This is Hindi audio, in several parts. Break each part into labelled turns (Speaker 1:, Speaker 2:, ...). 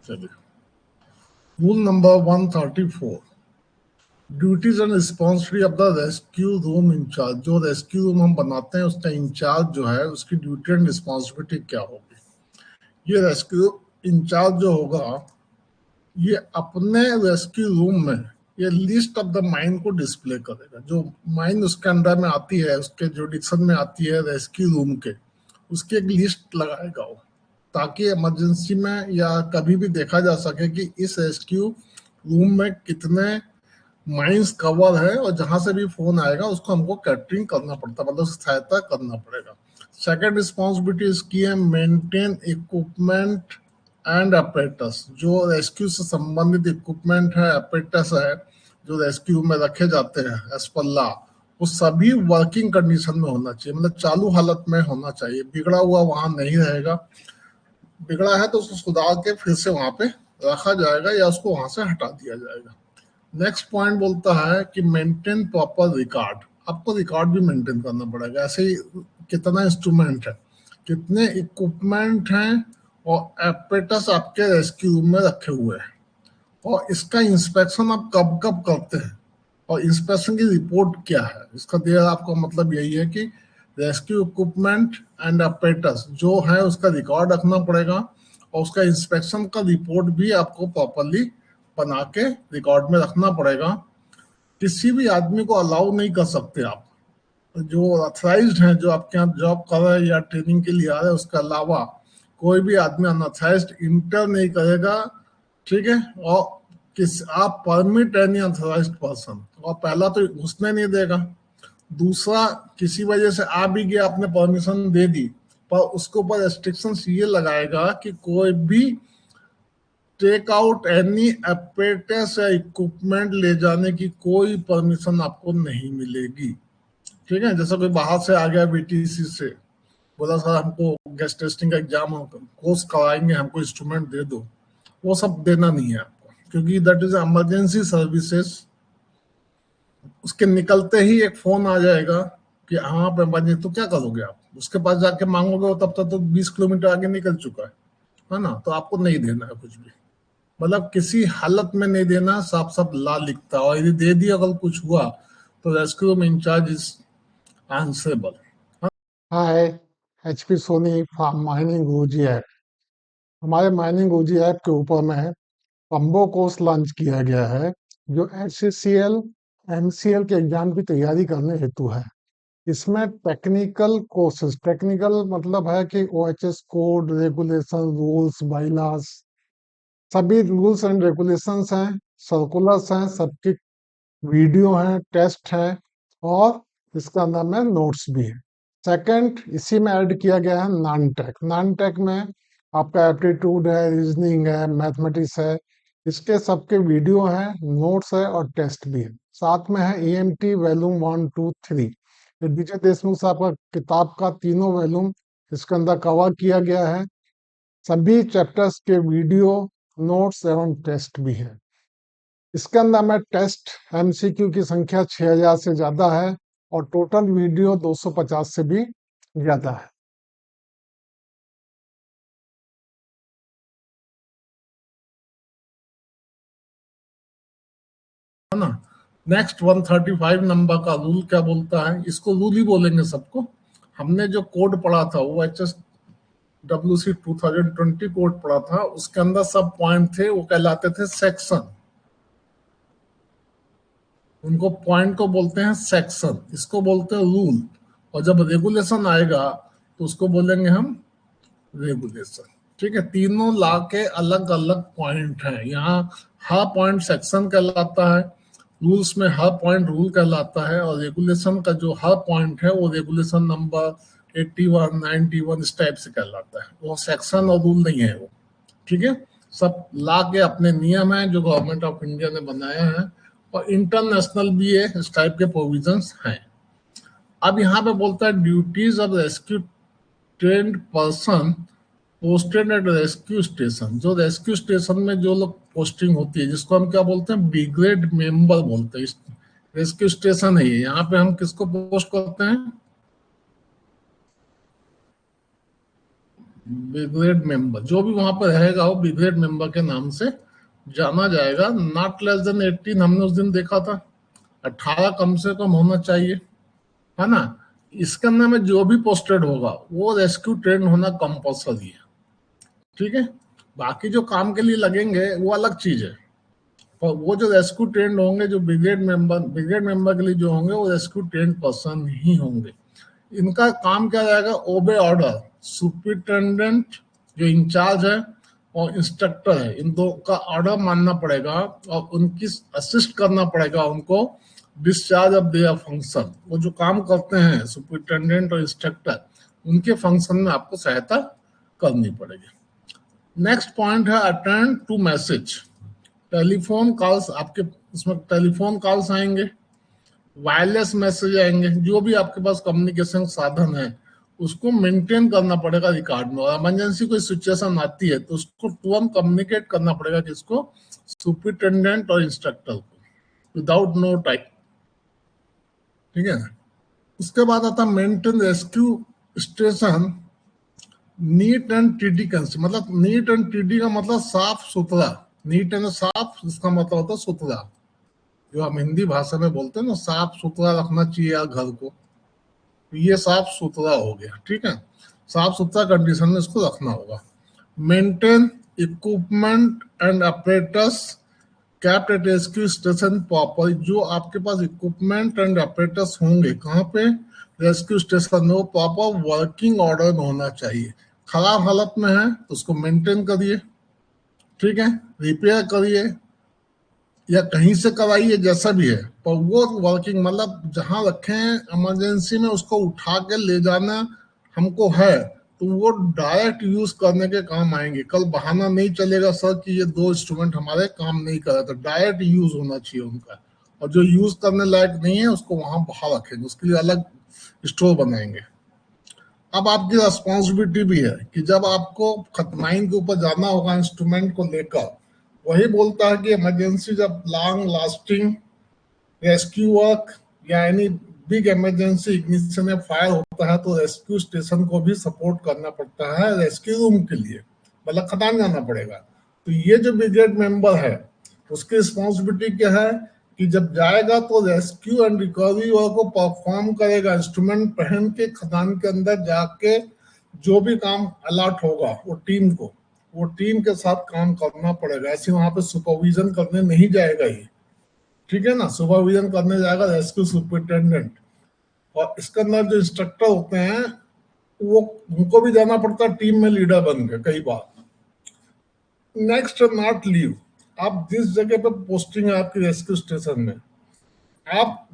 Speaker 1: चलिए, rule number 134, duties and responsibility of the rescue room in charge. जो रेस्क्यू रूम हम बनाते हैं उसका इंचार्ज जो है उसकी ड्यूटी एंड रिस्पॉन्सिबिलिटी क्या होगी। ये रेस्क्यू इंचार्ज जो होगा ये अपने रेस्क्यू रूम में ये लिस्ट ऑफ द माइन को डिस्प्ले करेगा। जो माइन उसके अंदर में आती है, उसके जुडिक्शन में आती है रेस्क्यू रूम के, उसकी एक लिस्ट लगाएगा वो, ताकि इमरजेंसी में या कभी भी देखा जा सके कि इस रेस्क्यू रूम में कितने माइंस कवर है, और जहां से भी फोन आएगा उसको हमको कैटरिंग करना पड़ता है, मतलब सहायता करना पड़ेगा। सेकेंड रिस्पॉन्सिबिलिटी इसकी है मेंटेन इक्विपमेंट एंड अपरेटस। जो रेस्क्यू से संबंधित इक्विपमेंट है, अपरेटस है, जो रेस्क्यू में रखे जाते हैं एज पर लॉ, वो सभी वर्किंग कंडीशन में होना चाहिए, मतलब चालू हालत में होना चाहिए। बिगड़ा हुआ वहां नहीं रहेगा, बिगड़ा है तो उसको सुधार के फिर से वहां पे रखा जाएगा या उसको वहां से हटा दिया जाएगा। नेक्स्ट पॉइंट बोलता है कि मेंटेन प्रॉपर रिकॉर्ड। आपको रिकॉर्ड भी मेंटेन करना पड़ेगा, ऐसे ही कितना इंस्ट्रूमेंट है, कितने इक्विपमेंट हैं और एपेटस आपके रेस्क्यू रूम में रखे हुए हैं, और इसका इंस्पेक्शन आप कब कब करते हैं और इंस्पेक्शन की रिपोर्ट क्या है। इसका दिया आपका मतलब यही है कि रेस्क्यू इक्विपमेंट एंड एपेटस जो है उसका रिकॉर्ड रखना पड़ेगा, और उसका इंस्पेक्शन का रिपोर्ट भी आपको प्रॉपरली बना के रिकॉर्ड में रखना पड़ेगा। किसी भी आदमी को अलाउ नहीं कर सकते आप, जो अथराइज्ड हैं, जो आपके यहाँ जॉब कर रहे हैं या ट्रेनिंग के लिए आ रहे हैं, उसके अलावा कोई भी आदमी अनअथराइज्ड इंटर नहीं करेगा, ठीक है। और किस आप परमिट एनी अनअथराइज्ड पर्सन, और पहला तो घुसने नहीं देगा, दूसरा किसी वजह से आ भी गया, आपने परमिशन दे दी, पर उसके ऊपर रेस्ट्रिक्शंस ये लगाएगा कि कोई भी टेक आउट एनी एपेरेटस या इक्विपमेंट ले जाने की कोई परमिशन आपको नहीं मिलेगी, ठीक है। जैसा कोई बाहर से आ गया बीटीसी से, बोला सर हमको गैस टेस्टिंग का एग्जाम कोर्स कराएंगे, हमको इंस्ट्रूमेंट दे दो, वो सब देना नहीं है आपको, क्योंकि दैट इज इमरजेंसी सर्विसेज। उसके निकलते ही एक फोन आ जाएगा कि हाँ पे बजे, तो क्या करोगे आप, उसके पास जाके मांगोगे, वो तब तक तो 20 किलोमीटर आगे निकल चुका है ना। तो आपको नहीं देना है कुछ भी, मतलब किसी हालत में नहीं देना, साफ साफ ला लिखता है। और यदि दे दिया अगर कुछ हुआ तो रेस्क्यू में incharge is answerable.
Speaker 2: Hi, HP Soni from mining Guruji app. हमारे माइनिंग गुरुजी ऐप के ऊपर में पंबो कोर्स लॉन्च किया गया है, जो HCCL MCL के एग्जाम की तैयारी करने हेतु है। इसमें टेक्निकल कोर्सेज, टेक्निकल मतलब है कि OHS कोड, रेगुलेशन, रूल्स, बाइलास, सभी रूल्स एंड रेगुलेशंस हैं, सर्कुलर्स हैं, सबकी वीडियो हैं, टेस्ट है, और इसके अंदर में नोट्स भी है। सेकंड, इसी में ऐड किया गया है नॉन टेक। नॉन टेक में आपका एप्टीट्यूड है, रीजनिंग है, मैथमेटिक्स है, इसके सबके वीडियो है, नोट्स है और टेस्ट भी है। साथ में है EMT वॉल्यूम 1, 2, 3। विजय देशमुख साहब का किताब का तीनों वॉल्यूम इसके अंदर कवर किया गया है। सभी चैप्टर्स के वीडियो, नोट्स एवं टेस्ट भी है। इसके अंदर में टेस्ट MCQ की संख्या 6000 से ज्यादा है, और टोटल वीडियो 250 से भी ज्यादा है।
Speaker 1: ना। नेक्स्ट 135 नंबर का रूल क्या बोलता है, इसको रूल ही बोलेंगे सबको। हमने जो कोड पढ़ा था वो HSWC 2020 कोड पढ़ा था, उसके अंदर सब पॉइंट थे, वो कहलाते थे सेक्शन। उनको पॉइंट को बोलते हैं सेक्शन, इसको बोलते हैं रूल। और जब रेगुलेशन आएगा तो उसको बोलेंगे हम रेगुलेशन, ठीक है। तीनों ला के अलग अलग पॉइंट हैं। यहाँ हर पॉइंट सेक्शन कहलाता है, रूल्स में हर पॉइंट रूल कहलाता है, और रेगुलेशन का जो हर पॉइंट है वो रेगुलेशन नंबर 81, 91 इस टाइप से कहलाता है। वो सेक्शन और रूल नहीं है वो, ठीक है। सब ला के अपने नियम है जो गवर्नमेंट ऑफ इंडिया ने बनाया है, और इंटरनेशनल भी है, इस टाइप के प्रोविजंस हैं। अब यहाँ पे बोलता है duties of rescue trained person posted at rescue station. जो रेस्क्यू स्टेशन में जो लोग पोस्टिंग होती है, जिसको हम क्या बोलते हैं, ब्रिगेड मेंबर बोलते हैं। रेस्क्यू स्टेशन है ये, यहाँ पे हम किसको पोस्ट करते हैं, ब्रिगेड मेंबर, जो भी वहां पर रहेगा वो ब्रिगेड मेंबर के नाम से जाना जाएगा। नॉट लेस देन 18 हमने उस दिन देखा था, 18 कम से कम होना चाहिए, है ना। इसके अंदर में जो भी पोस्टेड होगा वो रेस्क्यू ट्रेन होना कंपल्सरी है, ठीक है। बाकी जो काम के लिए लगेंगे वो अलग चीज है, पर वो जो रेस्क्यू ट्रेन होंगे, जो ब्रिगेड मेंबर के लिए जो होंगे वो रेस्क्यू ट्रेन पर्सन ही होंगे। इनका काम क्या रहेगा, ओबे ऑर्डर। सुपरिटेंडेंट जो इंचार्ज है और इंस्ट्रक्टर है, इन दो का ऑर्डर मानना पड़ेगा और उनकी असिस्ट करना पड़ेगा उनको डिस्चार्ज ऑफ देयर फंक्शन। वो जो काम करते हैं सुपरिटेंडेंट और इंस्ट्रक्टर, उनके फंक्शन में आपको सहायता करनी पड़ेगी। नेक्स्ट पॉइंट है attend to message. Telephone calls, आपके इसमें टेलीफोन कॉल्स आएंगे, वायरलेस मैसेज आएंगे, जो भी आपके पास कम्युनिकेशन साधन है उसको मेंटेन करना पड़ेगा रिकॉर्ड में। और इमरजेंसी कोई सिचुएशन आती है तो उसको तुरंत कम्युनिकेट करना पड़ेगा किसको, सुपरिटेंडेंट और इंस्ट्रक्टर को, विदाउट नो टाइम, ठीक है। उसके बाद आता maintain rescue station neat and tidy कंस, मतलब नीट एंड टीडी का मतलब साफ सुथरा, नीट एंड साफ, इसका मतलब होता है सुथरा, जो हम हिंदी भाषा में बोलते हैं ना, साफ सुथरा रखना चाहिए यार घर को, ये साफ सुथरा हो गया, ठीक है। साफ सुथरा कंडीशन में इसको रखना होगा। Maintain equipment and operators kept eight rescue station proper, जो आपके पास इक्विपमेंट एंड ऑपरेटर्स होंगे कहाँ पे, रेस्क्यू स्टेशन में, वो प्रॉपर वर्किंग ऑर्डर में होना चाहिए। खराब हालत में है तो उसको मेंटेन करिए, ठीक है, रिपेयर करिए या कहीं से कराइए, जैसा भी है, पर वो वर्किंग, मतलब जहां रखे इमरजेंसी में उसको उठा के ले जाना हमको है तो वो डायरेक्ट यूज करने के काम आएंगे। कल बहाना नहीं चलेगा सर कि ये दो इंस्ट्रूमेंट हमारे काम नहीं कर रहा, तो डायरेक्ट यूज होना चाहिए उनका। और जो यूज करने लायक नहीं है उसको वहां बाहर रखेंगे, उसके लिए अलग स्टोर बनाएंगे। अब आपकी रिस्पॉन्सिबिलिटी भी है कि जब आपको माइन के ऊपर जाना होगा इंस्ट्रूमेंट को लेकर, वही बोलता है कि इमरजेंसी जब लॉन्ग लास्टिंग रेस्क्यू वर्क या एनी बिग इमरजेंसी इग्निशन में फायर होता है तो रेस्क्यू स्टेशन को भी सपोर्ट करना पड़ता है रेस्क्यू रूम के लिए, मतलब खदान जाना पड़ेगा। तो ये जो ब्रिगेड मेंबर है उसकी रिस्पॉन्सिबिलिटी क्या है कि जब जाएगा तो रेस्क्यू एंड रिकवरी वर्क को परफॉर्म करेगा, इंस्ट्रूमेंट पहन के खदान के अंदर जाके जो भी काम अलॉट होगा वो टीम के साथ काम करना पड़ेगा। ऐसे वहां पे सुपरविजन करने नहीं जाएगा ये, ठीक है ना। सुपरविजन करने जाएगा रेस्क्यू सुपरिटेंडेंट, और इसके अंदर जो इंस्ट्रक्टर होते हैं वो उनको भी जाना पड़ता है टीम में लीडर बन के कई बार। Next, not leave. आप जिस जगह पे पोस्टिंग है आपकी रेस्क्यू स्टेशन में, आप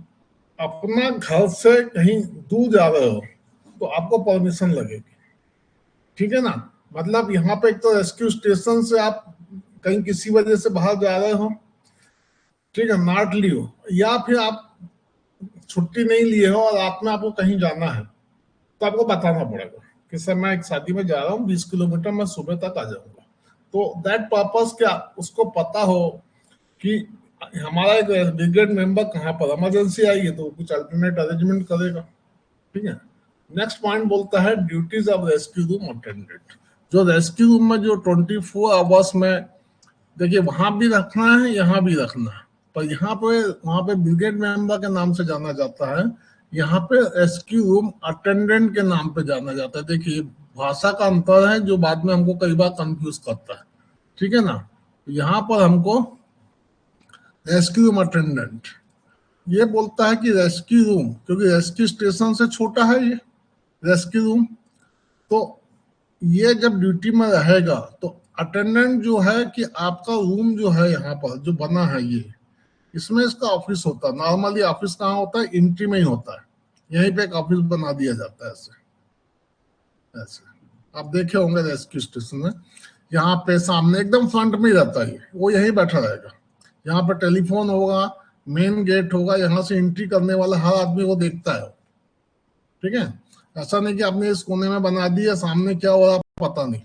Speaker 1: अपना घर से कहीं दूर जा रहे हो तो आपको परमिशन लगेगी, ठीक है ना। मतलब यहाँ पे एक तो रेस्क्यू स्टेशन से आप कहीं किसी वजह से बाहर जा रहे हो, ठीक है, नॉट लीव, या फिर आप छुट्टी नहीं लिए हो और आपको कहीं जाना है तो आपको बताना पड़ेगा कि सर मैं एक शादी में जा रहा हूँ 20 किलोमीटर, मैं सुबह तक आ जाऊंगा। तो दैट पर्पस क्या उसको पता हो कि हमारा एक ब्रिगेड मेंबर कहाँ पर इमरजेंसी आई है तो कुछ अल्टरनेट अरेंजमेंट करेगा, ठीक है। नेक्स्ट पॉइंट बोलता है duties of rescue room attendant. जो रेस्क्यू रूम में जो 24 आवर्स में, देखिए वहां भी रखना है यहाँ भी रखना है, पर यहाँ पे वहां पे ब्रिगेड मेंबर के नाम से जाना जाता है, यहाँ पे रेस्क्यू रूम अटेंडेंट के नाम पे जाना जाता है। देखिए भाषा का अंतर है जो बाद में हमको कई बार कंफ्यूज करता है, ठीक है ना। यहाँ पर हमको रेस्क्यू रूम अटेंडेंट ये बोलता है कि रेस्क्यू रूम, क्योंकि रेस्क्यू स्टेशन से छोटा है ये रेस्क्यू रूम, तो ये जब ड्यूटी में रहेगा तो अटेंडेंट जो है कि आपका रूम जो है यहाँ पर जो बना है ये, इसमें इसका ऑफिस होता है। नॉर्मली ऑफिस कहाँ होता है, एंट्री में ही होता है, यहीं पे एक ऑफिस बना दिया जाता है ऐसे ऐसे। आप देखे होंगे रेस्क्यू स्टेशन में, यहाँ पे सामने एकदम फ्रंट में ही रहता है, वो यहीं बैठा रहेगा। यहाँ पर टेलीफोन होगा, मेन गेट होगा, यहाँ से एंट्री करने वाला हर आदमी वो देखता है, ठीक है। ऐसा नहीं कि आपने इस कोने में बना दिया, सामने क्या हो रहा पता नहीं,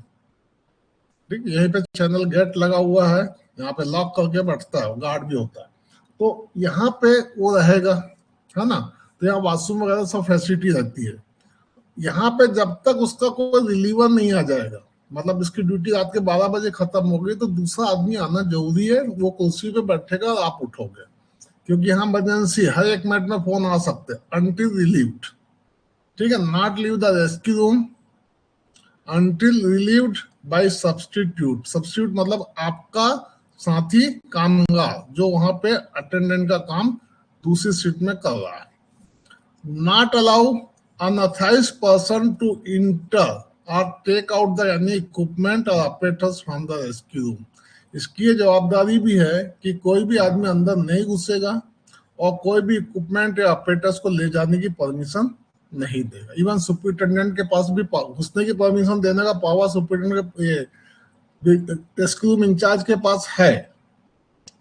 Speaker 1: ठीक। यहीं पे चैनल गेट लगा हुआ है, यहाँ पे लॉक करके बैठता है, गार्ड भी होता है, तो यहाँ पे वो रहेगा, है ना। तो यहाँ वॉशरूम वगैरह सब फैसिलिटी रहती है। यहाँ पे जब तक उसका कोई रिलीवर नहीं आ जाएगा, मतलब इसकी ड्यूटी रात के 12 बजे खत्म हो गई, तो दूसरा आदमी आना जरूरी है, वो कुर्सी पे बैठेगा और आप उठोगे, क्योंकि यहाँ इमरजेंसी हर 1 मिनट में फोन आ सकते हैं। अनटिल रिलीव्ड, ठीक है, not leave the rescue room until relieved by substitute. Substitute मतलब आपका साथी कामगार जो वहां पे अटेंडेंट का काम दूसरी सीट में कर रहा है। Not allow unauthorized person to enter or take out the any equipment or apparatus from the rescue room। इसकी ये जवाबदारी भी है कि कोई भी आदमी अंदर नहीं घुसेगा और कोई भी इक्विपमेंट या अपरेटस को ले जाने की परमिशन नहीं देगा। इवन सुपरिटेंडेंट के पास भी घुसने की परमिशन देने का पावर सुपरिटेंडेंट के रेस्क्यू रूम इंचार्ज के पास है।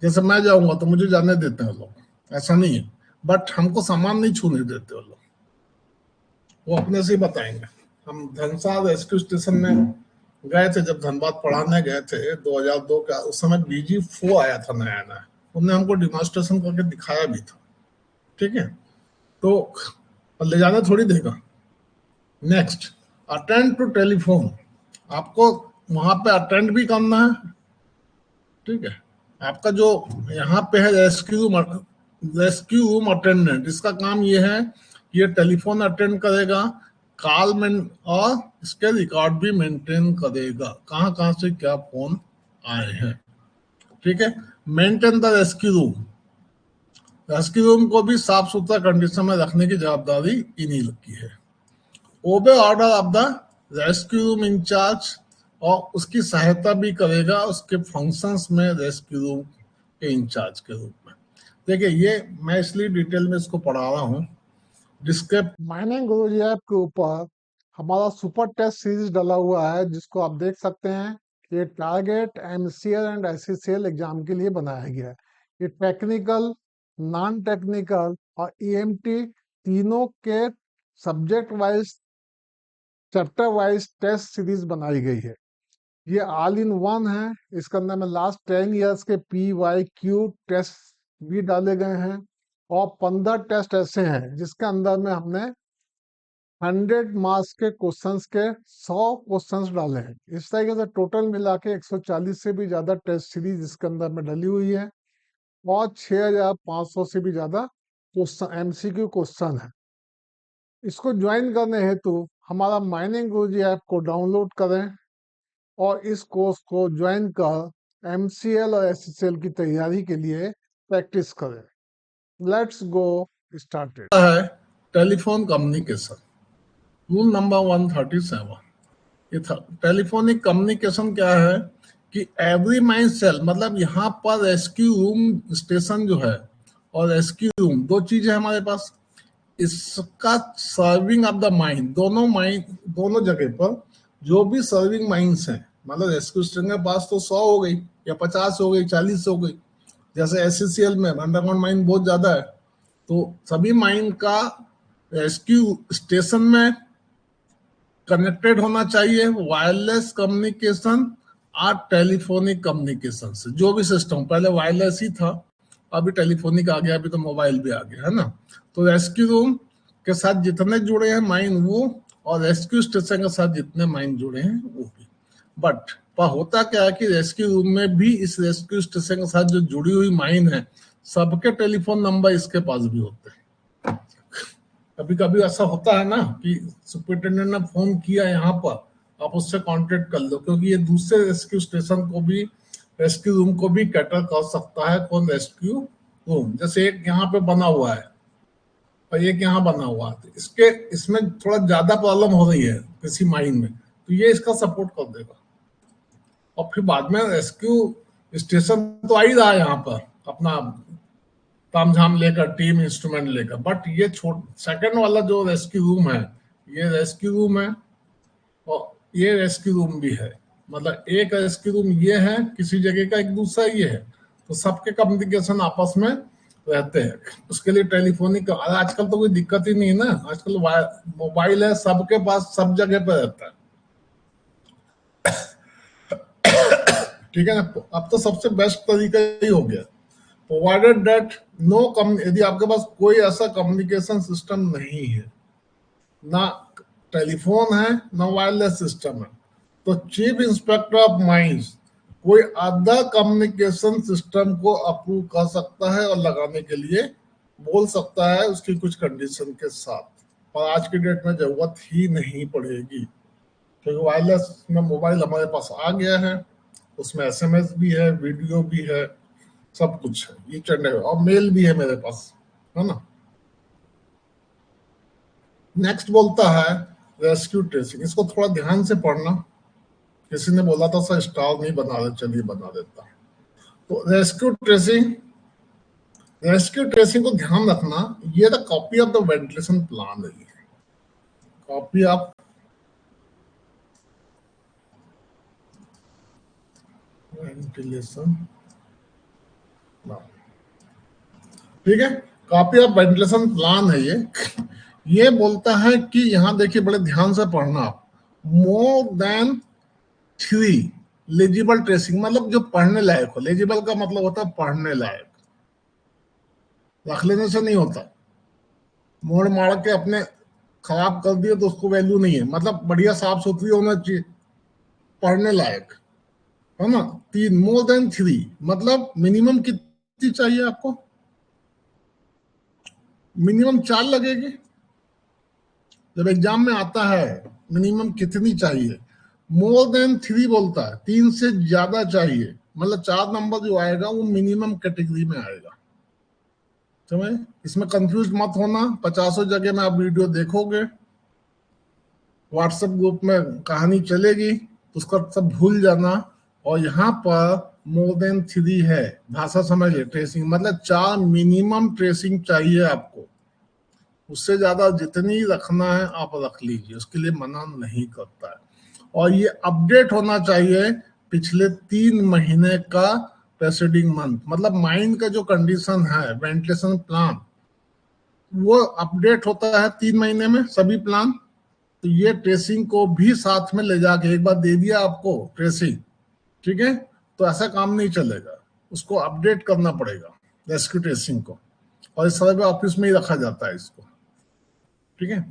Speaker 1: जैसे मैं जाऊंगा तो मुझे जाने देते हैं लोग, ऐसा नहीं है, बट हमको सामान नहीं छूने देते वो लोग, वो अपने से ही बताएंगे। हम धनसार रेस्क्यू स्टेशन में गए थे, जब धनबाद पढ़ाने गए थे 2002 का, उस समय BG4 आया था नया नया, उन्होंने हमको डिमॉन्स्ट्रेशन करके दिखाया भी था, ठीक है, तो ले जाने थोड़ी देगा। नेक्स्ट, अटेंड टू टेलीफोन, आपको वहां पे अटेंड भी करना है, ठीक है। आपका जो यहाँ पे है रेस्क्यू रूम अटेंडेंट, इसका काम ये है कि ये टेलीफोन अटेंड करेगा, कॉल में, और इसके रिकॉर्ड भी मेंटेन करेगा, कहाँ कहाँ से क्या फोन आए हैं, ठीक है। Maintain the rescue room, rescue room को भी साफ सुथरा कंडीशन में रखने की जवाबदारी इन्हीं की है। Obey order of the rescue room incharge, और उसकी सहायता भी करेगा उसके फंक्शंस में रेस्क्यू रूम के इंचार्ज के रूप में। देखिए, ये मैं इसलिए डिटेल में इसको पढ़ा रहा हूँ, जिसके
Speaker 2: माइनिंग गुरुजी ऐप के ऊपर हमारा सुपर टेस्ट सीरीज डाला हुआ है, जिसको आप देख सकते हैं। ये target, MCL and SCCL exam के लिए बनाया गया है। ये टेक्निकल, नॉन टेक्निकल और EMT तीनों के subject wise, chapter wise test series बनाई गई है। ये ऑल इन वन है। इसके अंदर में लास्ट 10 इयर्स के PYQ टेस्ट भी डाले गए हैं, और 15 टेस्ट ऐसे हैं जिसके अंदर में हमने 100 मार्क्स के क्वेश्चंस के 100 क्वेश्चंस डाले हैं। इस तरीके से टोटल मिला के 140 से भी ज्यादा टेस्ट सीरीज इसके अंदर में डली हुई है, और 6500 से भी ज्यादा क्वेश्चन, MCQ क्वेश्चन है। इसको ज्वाइन करने हेतु हमारा माइनिंग गुरुजी ऐप को डाउनलोड करें और इस कोर्स को ज्वाइन कर MCL और SCCL की तैयारी के लिए प्रैक्टिस करें। Let's go started.
Speaker 1: है टेलीफोन कम्युनिकेशन, रूल नंबर 137। ये टेलीफोनिक कम्युनिकेशन क्या है कि एवरी माइन सेल, मतलब यहाँ पर रेस्क्यू रूम स्टेशन जो है और रेस्क्यू रूम, दो चीजें हमारे पास। इसका सर्विंग ऑफ द माइन, दोनों जगह पर जो भी सर्विंग माइंस हैं, मतलब रेस्क्यू स्टेशन के पास तो 100 हो गई या 50 हो गई, 40 हो गई। जैसे SCCL में अंडरग्राउंड माइन बहुत ज्यादा है, तो सभी माइन का रेस्क्यू स्टेशन में कनेक्टेड होना चाहिए, वायरलेस कम्युनिकेशन और टेलीफोनिक कम्युनिकेशन से। जो भी सिस्टम, पहले वायरलेस ही था, अभी टेलीफोनिक आ गया, अभी तो मोबाइल भी आ गया है ना। तो रेस्क्यू रूम के साथ जितने जुड़े हैं माइन वो, और रेस्क्यू स्टेशन के साथ जितने माइन जुड़े हैं वो भी। बट पर होता क्या है कि रेस्क्यू रूम में भी इस रेस्क्यू स्टेशन के साथ जो जुड़ी हुई माइन है, सबके टेलीफोन नंबर इसके पास भी होते हैं। कभी कभी ऐसा होता है ना कि सुपरिटेंडेंट ने फोन किया यहाँ पर, आप उससे कांटेक्ट कर लो, क्योंकि ये दूसरे रेस्क्यू स्टेशन को भी, रेस्क्यू रूम को भी कैटर कर सकता है। कौन? Rescue room. जैसे एक यहाँ पे बना हुआ है और एक यहाँ बना हुआ है, इसमें थोड़ा ज्यादा प्रॉब्लम हो रही है किसी माइन में, तो ये इसका सपोर्ट कर देगा। और फिर बाद में रेस्क्यू स्टेशन तो आ ही रहा है यहाँ पर अपना तामझाम लेकर, टीम इंस्ट्रूमेंट लेकर, बट ये सेकंड वाला जो रेस्क्यू रूम है, ये रेस्क्यू रूम है और ये रेस्क्यू रूम भी है। मतलब एक रेस्क्यू रूम ये है किसी जगह का, एक दूसरा ये है, तो सबके कम्युनिकेशन आपस में रहते हैं। उसके लिए टेलीफोनिक, आजकल तो कोई दिक्कत ही नहीं है ना, आजकल मोबाइल है सबके पास, सब जगह पे रहता है, ठीक है ना। अब तो सबसे बेस्ट तरीका ही हो गया, प्रोवाइडेड दैट यदि आपके पास कोई ऐसा कम्युनिकेशन सिस्टम नहीं है, ना टेलीफोन है ना वायरलेस सिस्टम है। तो चीफ इंस्पेक्टर ऑफ माइंस कोई अदर कम्युनिकेशन सिस्टम को अप्रूव कर सकता है और लगाने के लिए बोल सकता है उसकी कुछ कंडीशन के साथ, पर आज की डेट में जरूरत ही नहीं पड़ेगी क्योंकि वायरलेस में मोबाइल हमारे पास आ गया है, उसमें एसएमएस भी है, वीडियो भी है, सब कुछ है, ये चढ़ने और मेल भी है मेरे पास, है ना। नेक्स्ट बोलता है रेस्क्यू ट्रेसिंग। इसको थोड़ा ध्यान से पढ़ना, किसी ने बोला था सर स्टार नहीं बना रहे, चलिए बना देता। तो रेस्क्यू ट्रेसिंग को ध्यान रखना, ये the copy of the ventilation plan है, कॉपी ऑफ वेंटिलेशन प्लान, ठीक है, कॉपी ऑफ वेंटिलेशन प्लान है ये बोलता है कि यहां देखिए बड़े ध्यान से पढ़ना आप, मोर देन 3 लेजिबल ट्रेसिंग, मतलब जो पढ़ने लायक हो। लेजिबल का मतलब होता है पढ़ने लायक, रख लेने से नहीं होता, मोड़ मार के अपने खराब कर दिए तो उसको वैल्यू नहीं है, मतलब बढ़िया साफ सुथरी होना चाहिए, पढ़ने लायक, है ना। 3, मोर देन 3 मतलब मिनिमम कितनी चाहिए आपको, मिनिमम 4 लगेगी। जब एग्जाम में आता है मिनिमम कितनी चाहिए, मोर देन 3 बोलता है 3 से ज्यादा चाहिए, मतलब 4 नंबर जो आएगा वो मिनिमम कैटेगरी में आएगा, समझे। इसमें कंफ्यूज मत होना, 50 जगह में आप वीडियो देखोगे, व्हाट्सएप ग्रुप में कहानी चलेगी, उसका सब भूल जाना। और यहाँ पर मोर देन 3 है, भाषा समझिए, ट्रेसिंग मतलब 4 मिनिमम ट्रेसिंग चाहिए आपको, उससे ज्यादा जितनी रखना है आप रख लीजिए, उसके लिए मना नहीं करता है। और ये अपडेट होना चाहिए पिछले 3 महीने का प्रेसीडिंग मंथ, मतलब माइंड का जो कंडीशन है वेंटिलेशन प्लान वो अपडेट होता है 3 महीने में सभी प्लान। तो ये ट्रेसिंग को भी साथ में ले जाके, एक बार दे दिया आपको ट्रेसिंग, ठीक है, तो ऐसा काम नहीं चलेगा, उसको अपडेट करना पड़ेगा रेस्क्यू ट्रेसिंग को, और इस तरह ऑफिस में ही रखा जाता है इसको, ठीक है।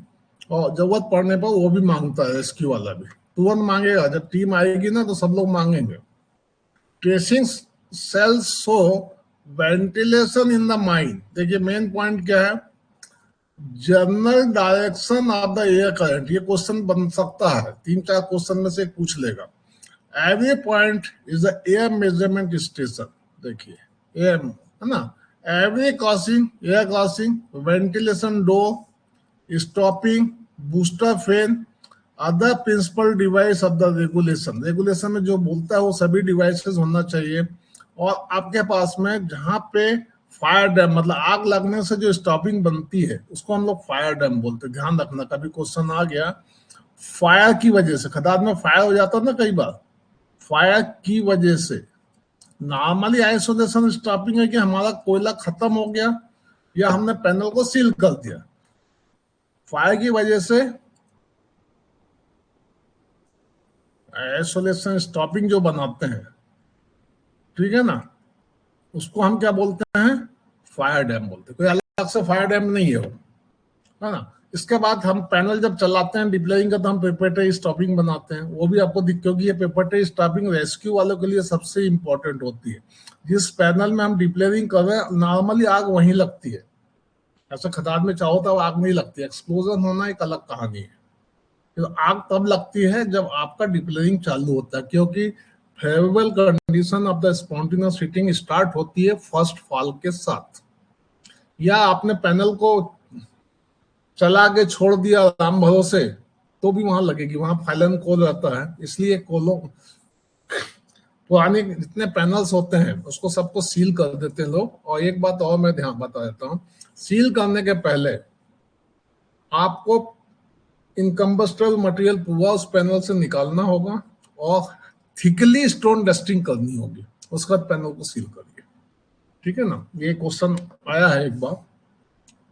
Speaker 1: और जरूरत पड़ने पर वो भी मांगता है रेस्क्यू वाला भी, तुरंत मांगेगा, जब टीम आएगी ना तो सब लोग मांगेंगे। Tracing shall show ventilation in the mine, देखिए मेन पॉइंट क्या है, general direction of the air current, ये क्वेश्चन बन सकता है, 3-4 क्वेश्चन में से पूछ लेगा। Every point is the air measurement station, देखिए एयर है ना, every crossing air crossing, ventilation door, stopping, booster fan, other principal device of the regulation, regulation में जो बोलता है वो सभी डिवाइसेस होना चाहिए। और आपके पास में जहां पे फायर डैम, मतलब आग लगने से जो स्टॉपिंग बनती है उसको हम लोग फायर डैम बोलते हैं, ध्यान रखना, कभी क्वेश्चन आ गया फायर की वजह से, खदान में फायर हो जाता है ना कई बार, फायर की वजह से। नॉर्मली आइसोलेशन स्टॉपिंग है कि हमारा कोयला खत्म हो गया या हमने पैनल को सील कर दिया, फायर की वजह से आइसोलेशन स्टॉपिंग जो बनाते हैं, ठीक है ना, उसको हम क्या बोलते हैं, फायर डैम बोलते हैं, कोई अलग से फायर डैम नहीं है वो, है ना। इसके बाद हम पैनल जब चलाते हैं डिप्लॉइंग का तो हम प्रिपरेटरी स्टॉपिंग बनाते हैं, वो भी आपको क्योंकि ये प्रिपरेटरी स्टॉपिंग रेस्क्यू वालों के लिए सबसे इंपॉर्टेंट होती है। जिस पैनल में हम डिप्लॉइंग कर रहे हैं नॉर्मली आग वहीं लगती है, ऐसा खदान में चाहो तो आग नहीं लगती, एक्सप्लोजन होना एक अलग कहानी है। तो आग तब लगती है जब आपका डिप्लॉइंग चालू होता है, क्योंकि favourable condition of the spontaneous heating start होती है फर्स्ट फॉल के साथ, या आपने पैनल को चला के छोड़ दिया राम भरोसे तो भी वहां लगेगी, वहां फाइलन कोल रहता है, इसलिए कोलों पुराने जितने पैनल्स होते हैं उसको सबको सील कर देते हैं लोग। और एक बात और मैं ध्यान बता देता हूँ, सील करने के पहले आपको इनकम्बस्टेबल मटेरियल पूरा उस पैनल से निकालना होगा और थिकली स्टोन डस्टिंग करनी होगी, उसके बाद पैनल को सील करिए, ठीक है ना। ये क्वेश्चन आया है एक बार,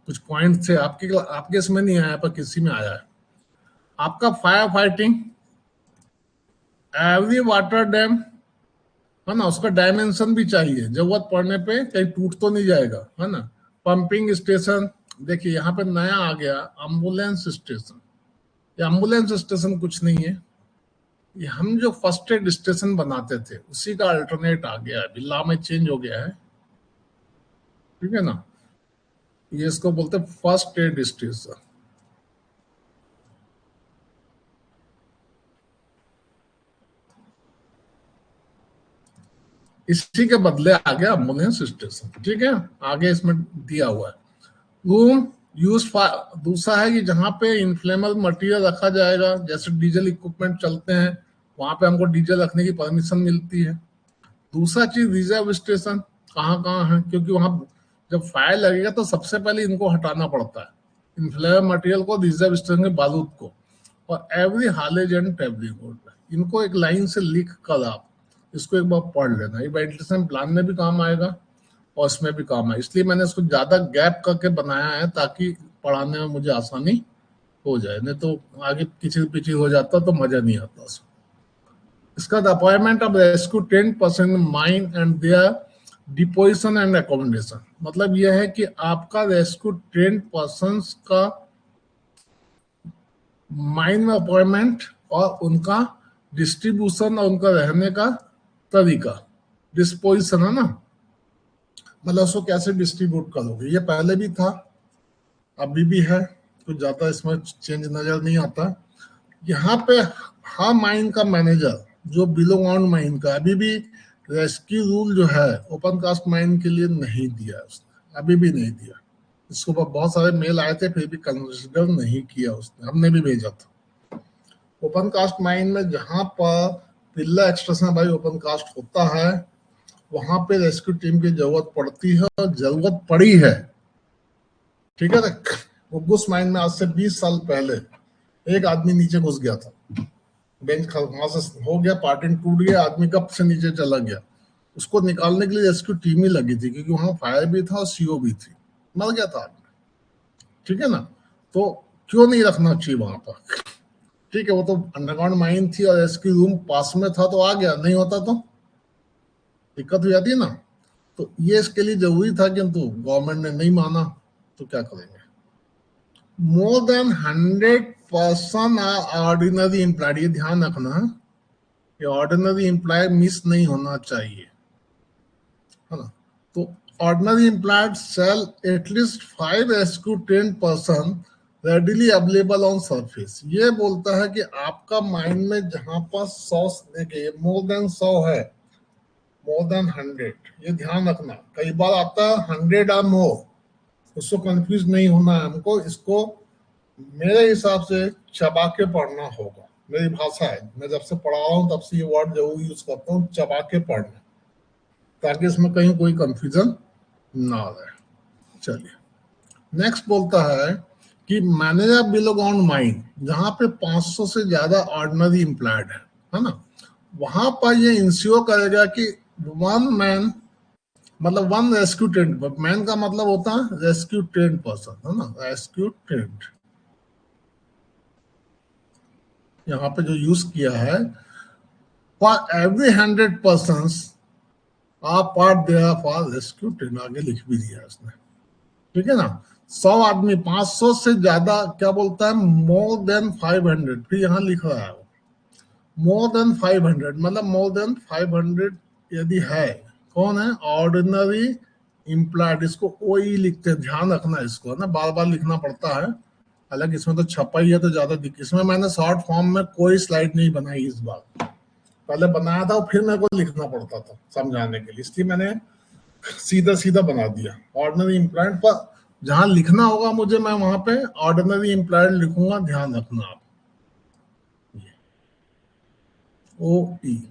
Speaker 1: कुछ पॉइंट थे आपके इसमें नहीं आया पर किसी में आया है। आपका fire fighting, every water dam, है ना, उसका डायमेंशन भी चाहिए, जरूरत पड़ने पे कहीं टूट तो नहीं जाएगा, है ना। पंपिंग स्टेशन, देखिए यहाँ पे नया आ गया एम्बुलेंस स्टेशन, ये एम्बुलेंस स्टेशन कुछ नहीं है, ये हम जो फर्स्ट एड स्टेशन बनाते थे उसी का अल्टरनेट आ गया है, बिल्ला में चेंज हो गया है, ठीक है ना। ये इसको बोलते हैं फर्स्ट एड स्टेशन। इसी के बदले आ गया एम्बुलेंस स्टेशन, ठीक है। आगे इसमें दिया हुआ है रूम यूज। दूसरा है कि जहां पे इन्फ्लेमेबल मटेरियल रखा जाएगा, जैसे डीजल इक्विपमेंट चलते हैं वहां पे हमको डीजल रखने की परमिशन मिलती है। दूसरा चीज रिजर्व स्टेशन कहाँ कहाँ है, क्योंकि वहां जब फायर लगेगा तो सबसे पहले इनको हटाना पड़ता है, इन्फ्लेमेबल मटेरियल को, रिजर्व स्टेशन के बारूद को। और एवरी हालेज एंड टेबली इनको एक लाइन से लिख कर आप इसको एक बार पढ़ लेना, ये वेंटिलेशन प्लान में भी काम आएगा और इसमें भी काम है। इसलिए मैंने इसको ज्यादा गैप करके बनाया है ताकि पढ़ाने में मुझे आसानी हो जाए, नहीं तो आगे किसी पीछे हो जाता तो मजा नहीं आता उसमें। इसका appointment of rescue 10% mine and there deposition and accommodation, मतलब यह है कि आपका रेस्क्यू 10% का माइन में अपॉइंटमेंट और उनका डिस्ट्रीब्यूशन और उनका रहने का तरीका, डिस्पोजिशन है ना, मतलब उसको कैसे डिस्ट्रीब्यूट करोगे। ये पहले भी था, अभी भी है, तो ज्यादा इसमें चेंज नजर नहीं आता। यहाँ पे हर माइन का मैनेजर जो बिलो ग्राउंड माइन का, अभी भी रेस्क्यू रूल जो है ओपन कास्ट माइन के लिए नहीं दिया उसने, अभी भी नहीं दिया। इसके ऊपर बहुत सारे मेल आए थे, फिर भी कंसिडर नहीं किया उसने, हमने भी भेजा था। ओपन कास्ट माइन में जहां पर पिल्ला एक्सट्रेक्शन भाई ओपन कास्ट होता है वहां पे रेस्क्यू टीम की जरूरत पड़ती है और जरूरत पड़ी है, ठीक है ना। वो घुस माइन में आज से 20 साल पहले एक आदमी नीचे घुस गया था, बेंच वहां से हो गया, पार्टिंग टूट गया, आदमी कब से नीचे चला गया, उसको निकालने के लिए रेस्क्यू टीम ही लगी थी, क्योंकि वहां फायर भी था और सीओ भी थी, मर गया था आदमी, ठीक है ना। तो क्यों नहीं रखना चाहिए वहां पर, ठीक है। वो तो अंडरग्राउंड माइन थी और रेस्क्यू रूम पास में था तो आ गया, नहीं होता तो दिक्कत हो जाती है ना। तो ये इसके लिए जरूरी था, किंतु गवर्नमेंट ने नहीं माना, तो क्या करेंगे। मोर देन 100% ऑर्डिनरी एम्प्लॉय, ये ध्यान रखना कि ऑर्डिनरी एम्प्लॉय मिस नहीं होना चाहिए, है ना। तो ordinary employ shall at least 5 rescue 10% readily available on surface. ये बोलता है कि आपका माइंड में जहां पर 100, देखिए मोर देन 100 है, मोर देन 100, ये ध्यान रखना। कई बार आता है 100 और मोर, उसको कंफ्यूज नहीं होना है हमको। इसको मेरे हिसाब से चबा के पढ़ना होगा, मेरी भाषा है, मैं जब से पढ़ा रहा हूँ तब से ये वर्ड जरूर यूज करता हूँ, चबा के पढ़ना, ताकि इसमें कहीं कोई कंफ्यूजन ना रहे। चलिए नेक्स्ट बोलता है कि मैनेजर बिलो ग्राउंड माइन, जहां पे 500 से ज्यादा ऑर्डिनरी एम्प्लॉयड है ना, वहां पर ये इंश्योर करेगा कि वन मैन, मतलब वन रेस्क्यू टेंट, मैन का मतलब होता है रेस्क्यू टेंट पर्सन, है ना, रेस्क्यू टेंट यहाँ पे जो यूज किया है, for every 100 person are part there for rescue tent, आगे लिख भी दिया उसने, ठीक है ना। 100 आदमी, 500 से ज्यादा, क्या बोलता है, मोर देन 500, फिर यहाँ लिख रहा है मोर देन 500, मतलब मोर देन 500 यदि है, कौन है, ऑर्डिनरी इम्प्लॉयड, इसको ओई लिखते हैं, ध्यान रखना इसको, ना बार बार लिखना पड़ता है, हालांकि इसमें तो छपा ही है तो ज्यादा दिक्कत। इसमें मैंने शॉर्ट फॉर्म में कोई स्लाइड नहीं बनाई इस बार, पहले बनाया था फिर मेरे को लिखना पड़ता था समझाने के लिए, इसलिए मैंने सीधा सीधा बना दिया। ऑर्डिनरी इम्प्लॉयड पर जहां लिखना होगा मुझे, मैं वहां पे ऑर्डिनरी इम्प्लॉयड लिखूंगा, ध्यान रखना आप। ओ ई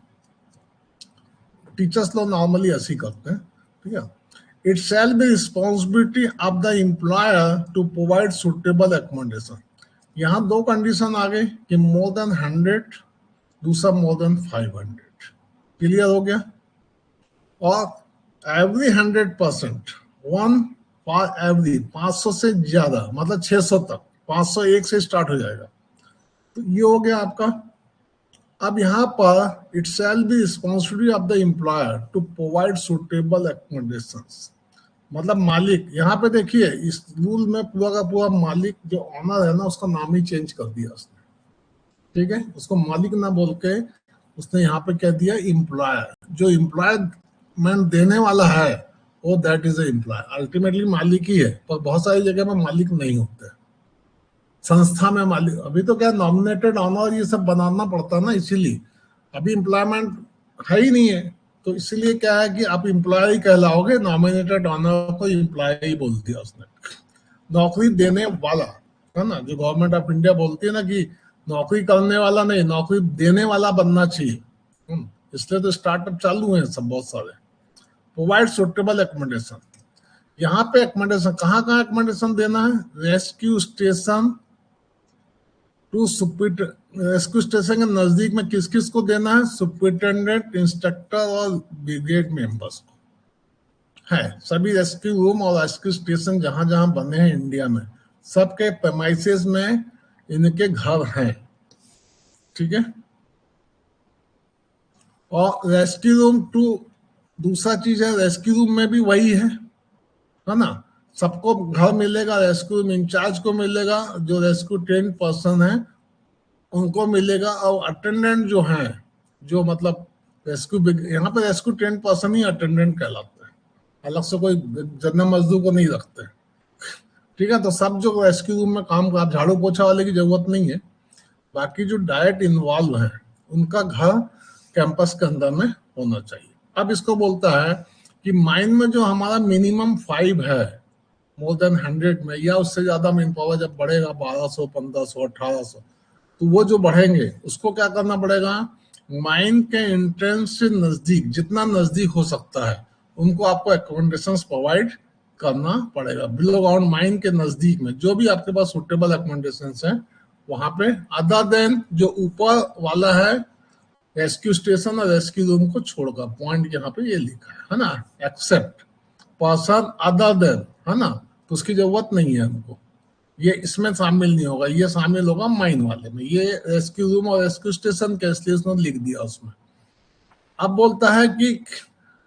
Speaker 1: टीचर्स लोग नॉर्मली ऐसी करते हैं, ठीक है। It shall be responsibility of the employer to provide suitable accommodation. यहाँ दो कंडीशन आ गई कि मोर देन 100, दूसरा मोर देन 500, क्लियर हो गया। और एवरी 100%, वन फॉर एवरी, 500 से ज्यादा मतलब 600 तक, 501 से स्टार्ट हो जाएगा, तो ये हो गया आपका। अब यहाँ पर it shall be responsibility of the employer to provide suitable accommodations, मतलब मालिक, यहाँ पे देखिए इस रूल में पूरा का पूरा मालिक जो ऑनर है ना, उसका नाम ही चेंज कर दिया उसने, ठीक है, उसको मालिक ना बोल के उसने यहाँ पे कह दिया एम्प्लॉयर। जो एम्प्लॉयमेंट देने वाला है वो that is a employer, ultimately मालिक ही है, पर बहुत सारी जगह में मालिक नहीं होते, संस्था में मालिक। अभी तो क्या नॉमिनेटेड ऑनर ये सब बनाना पड़ता है ना, इसीलिए अभी एम्प्लॉयमेंट है ही नहीं है, तो इसलिए क्या है कि आप एम्प्लॉय कहलाओगे, नॉमिनेटेड ऑनर को एम्प्लॉय बोल दिया उसने, नौकरी देने वाला, है ना। जो गवर्नमेंट ऑफ इंडिया बोलती है ना कि नौकरी करने वाला नहीं, नौकरी देने वाला बनना चाहिए। इसलिए तो स्टार्टअप चालू हैं सब बहुत सारे। प्रोवाइड सुटेबल एकोमोडेशन, यहाँ पे एकोमोडेशन कहाँ कहाँ एकोमोडेशन देना है, rescue station to super, rescue station के नजदीक में किस किस को देना है, सुपरिटेंडेंट, इंस्ट्रक्टर और ब्रिगेड मेंबर्स को है। सभी रेस्क्यू रूम और रेस्क्यू स्टेशन जहां जहां बने हैं इंडिया में, सबके प्रेमाइसेस में इनके घर हैं, ठीक है। और रेस्क्यू रूम टू, दूसरा चीज है रेस्क्यू रूम में भी वही है ना। सबको घर मिलेगा, रेस्क्यू रूम इंचार्ज को मिलेगा, जो रेस्क्यू ट्रेन पर्सन है उनको मिलेगा, और अटेंडेंट जो है, जो मतलब रेस्क्यू, यहाँ पे रेस्क्यू ट्रेन पर्सन ही अटेंडेंट कहलाते हैं, अलग से कोई जनरल मजदूर को नहीं रखते, ठीक है। तो सब जो रेस्क्यू रूम में काम कर, झाड़ू पोछा वाले की जरूरत नहीं है, बाकी जो डायरेक्ट इन्वॉल्व है उनका घर कैंपस के अंदर में होना चाहिए। अब इसको बोलता है कि माइन में जो हमारा मिनिमम 5 है, मोर देन 100 में या उससे ज्यादा मैन पावर जब बढ़ेगा 1200, 1500, 1800, तो वो जो बढ़ेंगे उसको क्या करना पड़ेगा, माइन के एंट्रेंस से नजदीक, जितना नजदीक हो सकता है उनको आपको एकोमोडेशन प्रोवाइड करना पड़ेगा। बिलो ग्राउंड माइन के नजदीक में जो भी आपके पास सुटेबल एकोमोडेशन है वहां पे, अदर देन जो ऊपर वाला है रेस्क्यू स्टेशन और रेस्क्यू रूम को छोड़कर, पॉइंट यहाँ पे ये लिखा है ना, एक्सेप्ट पर्सन अदर देन, है ना, तो उसकी जरूरत नहीं है हमको, ये इसमें शामिल नहीं होगा, ये शामिल होगा माइन वाले में। ये रेस्क्यू रूम और रेस्क्यू स्टेशन के इसलिए उसने लिख दिया उसमें। अब बोलता है कि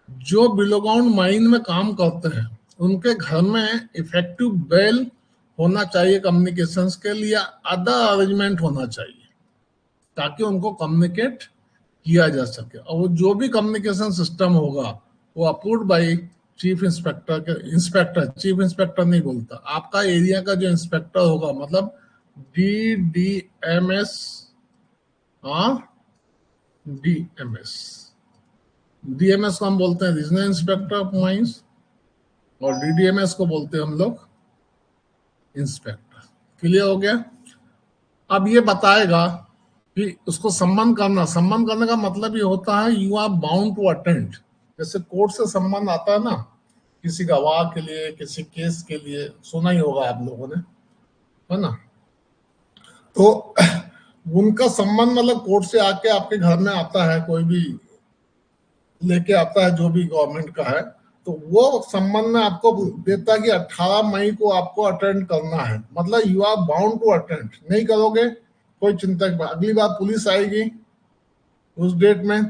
Speaker 1: जो बिलो ग्राउंड माइन में काम करते हैं उनके घर में इफेक्टिव बेल होना चाहिए कम्युनिकेशंस के लिए, अदर अरेंजमेंट होना चाहिए ताकि उनको कम्युनिकेट किया जा सके। और वो जो भी कम्युनिकेशन सिस्टम होगा वो अप्रूव्ड बाय चीफ इंस्पेक्टर के, इंस्पेक्टर, चीफ इंस्पेक्टर नहीं बोलता, आपका एरिया का जो इंस्पेक्टर होगा, मतलब DDMS, हाँ DMS, DMS को हम बोलते हैं रीजनल इंस्पेक्टर ऑफ माइंस, और DDMS को बोलते हैं हम लोग इंस्पेक्टर। क्लियर हो गया। अब ये बताएगा कि उसको सम्मान करना, सम्मान करने का मतलब ये होता है you are bound to attend. जैसे कोर्ट से सम्मान आता है ना, किसी गवाह के लिए, किसी केस के लिए, सुना ही होगा आप लोगों ने, है ना। तो उनका सम्मान मतलब कोर्ट से आके आपके घर में आता है, कोई भी लेके आता है जो भी गवर्नमेंट का है, तो वो सम्मान में आपको देता है कि 18 मई को आपको अटेंड करना है, मतलब you are bound to attend. नहीं करोगे कोई चिंता की बात, अगली बार पुलिस आएगी उस डेट में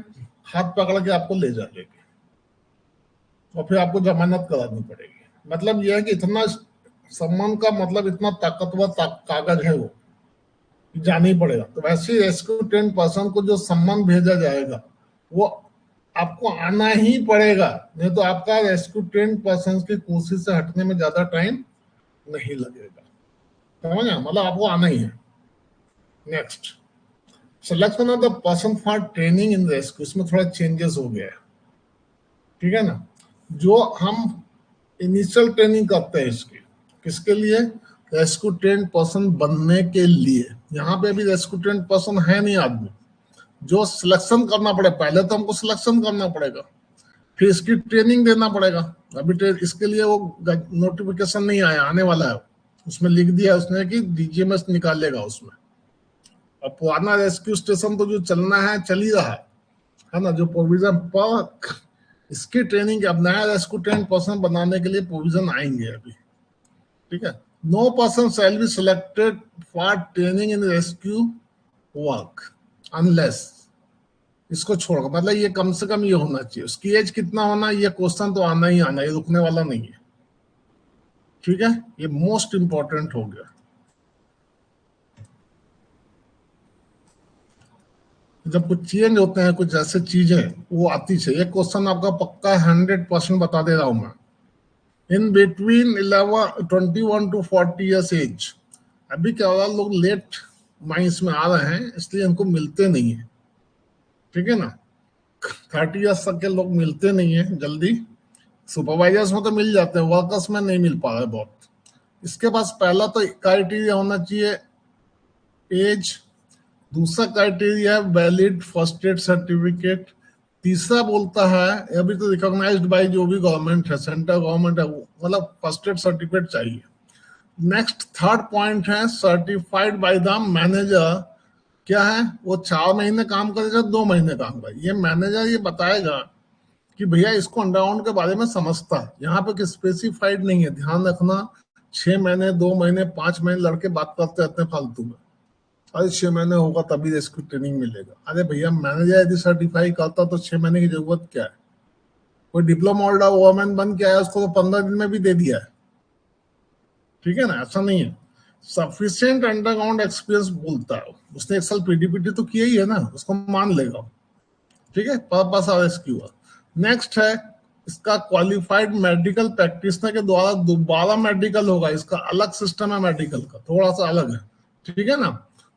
Speaker 1: हाथ पकड़ के आपको ले जाएगी और फिर आपको जमानत करानी पड़ेगी। मतलब यह है कि इतना सम्मान का मतलब इतना ताकतवर कागज है वो, जाना ही पड़ेगा। तो वैसे ही रेस्क्यू ट्रेन पर्सन को जो सम्मान भेजा जाएगा वो आपको आना ही पड़ेगा, नहीं तो आपका रेस्क्यू ट्रेन पर्सन की कोशिश से हटने में ज्यादा टाइम नहीं लगेगा, समझ, मतलब आपको आना ही है। Next, selection of the person for training in rescue, इसमें थोड़ा चेंजेस हो गया है, ठीक है ना। जो हम इनिशियल ट्रेनिंग करते हैं इसकी, किसके लिए, रेस्क्यू ट्रेन पर्सन बनने के लिए। यहाँ पे अभी रेस्क्यू ट्रेन पर्सन है नहीं आदमी, जो सिलेक्शन करना पड़े, पहले तो हमको सिलेक्शन करना पड़ेगा, फिर इसकी ट्रेनिंग देना पड़ेगा। अभी इसके लिए वो नोटिफिकेशन नहीं आया, आने वाला है, उसमें लिख दिया उसने कि DGMS निकालेगा उसमें। और पुराना रेस्क्यू स्टेशन तो जो चलना है चल ही रहा है ना, जो प्रोविजन पर इसकी ट्रेनिंग, अब नया रेस्क्यू ट्रेन पर्सन बनाने के लिए प्रोविजन आएंगे अभी, ठीक है। No person shall be selected for training in rescue work unless, इसको छोड़कर, मतलब ये कम से कम ये होना चाहिए, उसकी एज कितना होना, ये क्वेश्चन तो आना ही आना, ये रुकने वाला नहीं है, ठीक है। ये मोस्ट इंपॉर्टेंट हो गया। जब कुछ चेंज होते हैं, कुछ ऐसे चीजें वो आती चाहिए। क्वेश्चन आपका पक्का 100% बता दे रहा हूं मैं। In between 21 to 40 years age, अभी क्या हो रहा है, लोग लेट माइंस में आ रहे हैं, इसलिए इनको मिलते नहीं है, ठीक है ना। 30 ईयर्स तक के लोग मिलते नहीं है जल्दी। सुपरवाइजर्स में तो मिल जाते हैं, वर्कर्स में नहीं मिल पा रहा है बहुत। इसके पास पहला तो क्राइटेरिया होना चाहिए एज, दूसरा क्राइटेरिया है वैलिड फर्स्ट एड सर्टिफिकेट, तीसरा बोलता है अभी तो रिकॉग्नाइज्ड बाय जो भी गवर्नमेंट है, सेंट्रल गवर्नमेंट है, मतलब फर्स्ट एड सर्टिफिकेट चाहिए। नेक्स्ट थर्ड पॉइंट है सर्टिफाइड बाय द मैनेजर। क्या है वो, 4 महीने काम करेगा, 2 महीने काम करेगा, ये मैनेजर ये बताएगा कि भैया इसको अंडरग्राउंड के बारे में समझता है। यहाँ पे स्पेसिफाइड नहीं है, ध्यान रखना। 6 महीने, 2 महीने, 5 महीने लड़के बात करते रहते हैं फालतू में, अरे 6 महीने होगा तभी रेस्क्यू ट्रेनिंग मिलेगा। अरे भैया मैनेजर यदि सर्टिफाई करता तो 6 महीने की जरूरत क्या है। कोई डिप्लोमा होल्डर ओवरमैन बन के आया, उसको तो 15 दिन में भी दे दिया है, ठीक है ना। ऐसा नहीं है, सफिशिएंट अंडरग्राउंड एक्सपीरियंस बोलता है, उसने एक साल पीडीपीटी तो किया ही है ना, उसको मान लेगा, ठीक है। Purpose of rescue. नेक्स्ट है इसका क्वालिफाइड मेडिकल प्रैक्टिशनर के द्वारा दोबारा मेडिकल होगा, इसका अलग सिस्टम है, मेडिकल का थोड़ा सा अलग है, ठीक है ना।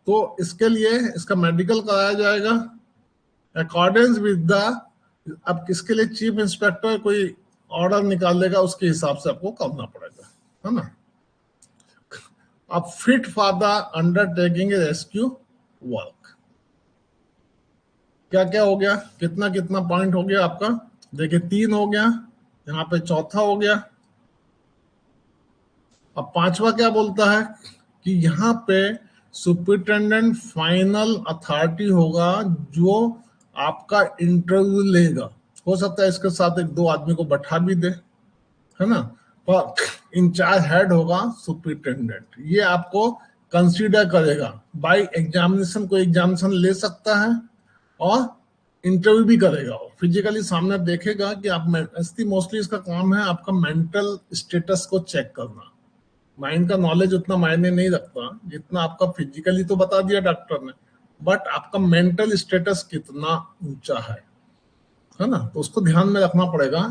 Speaker 1: तो इसके लिए इसका मेडिकल कराया जाएगा अकॉर्डिंग विद द, अब किसके लिए चीफ इंस्पेक्टर कोई ऑर्डर निकालेगा उसके हिसाब से आपको करना पड़ेगा, है ना। अब fit for the undertaking rescue work, क्या क्या हो गया, कितना कितना पॉइंट हो गया आपका, देखिए 3 हो गया, यहाँ पे चौथा हो गया। अब पांचवा क्या बोलता है कि यहाँ पे सुपरिटेंडेंट फाइनल अथॉरिटी होगा जो आपका इंटरव्यू लेगा। हो सकता है इसके साथ 1-2 आदमी को बैठा भी दे, है ना। पर इंचार्ज हेड होगा सुपरिटेंडेंट, ये आपको कंसीडर करेगा बाय एग्जामिनेशन, कोई एग्जामिनेशन ले सकता है और इंटरव्यू भी करेगा, फिजिकली सामने देखेगा कि आप, मोस्टली इसका काम है आपका मेंटल स्टेटस को चेक करना। माइंड का नॉलेज उतना मायने नहीं रखता जितना आपका फिजिकली तो बता दिया डॉक्टर ने, बट आपका मेंटल स्टेटस कितना ऊंचा है ना। तो उसको ध्यान में रखना पड़ेगा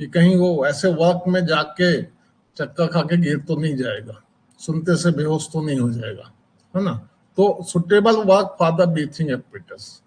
Speaker 1: कि कहीं वो ऐसे वर्क में जाके चक्कर खा के गिर तो नहीं जाएगा, सुनते से बेहोश तो नहीं हो जाएगा, है ना। तो suitable work for the breathing apparatus,